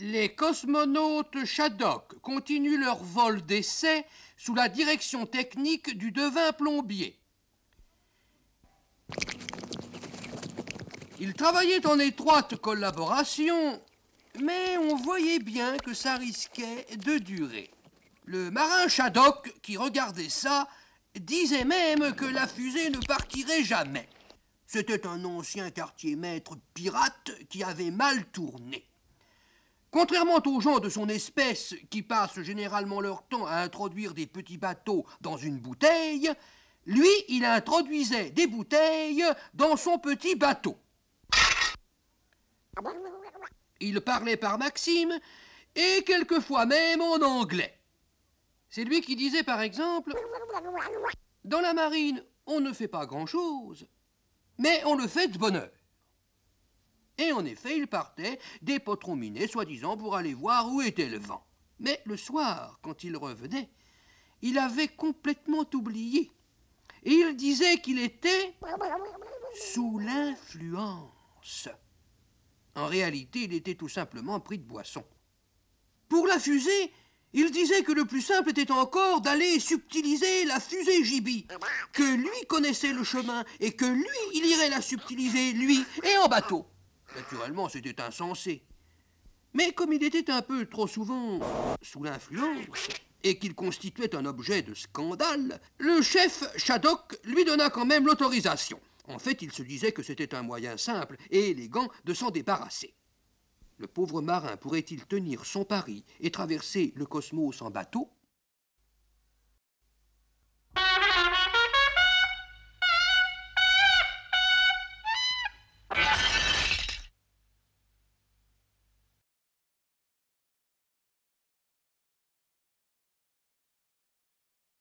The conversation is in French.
Les cosmonautes Shadok continuent leur vol d'essai sous la direction technique du devin plombier. Ils travaillaient en étroite collaboration, mais on voyait bien que ça risquait de durer. Le marin Shadok, qui regardait ça, disait même que la fusée ne partirait jamais. C'était un ancien quartier-maître pirate qui avait mal tourné. Contrairement aux gens de son espèce qui passent généralement leur temps à introduire des petits bateaux dans une bouteille, lui, il introduisait des bouteilles dans son petit bateau. Il parlait par maxime et quelquefois même en anglais. C'est lui qui disait par exemple « Dans la marine, on ne fait pas grand-chose, mais on le fait de bonne heure. » Et en effet, il partait des potrons minés, soi-disant pour aller voir où était le vent. Mais le soir, quand il revenait, il avait complètement oublié. Et il disait qu'il était sous l'influence. En réalité, il était tout simplement pris de boisson. Pour la fusée, il disait que le plus simple était encore d'aller subtiliser la fusée J.B., que lui connaissait le chemin et que lui, il irait la subtiliser, lui, et en bateau. Naturellement, c'était insensé. Mais comme il était un peu trop souvent sous l'influence et qu'il constituait un objet de scandale, le chef Shadok lui donna quand même l'autorisation. En fait, il se disait que c'était un moyen simple et élégant de s'en débarrasser. Le pauvre marin pourrait-il tenir son pari et traverser le cosmos en bateau?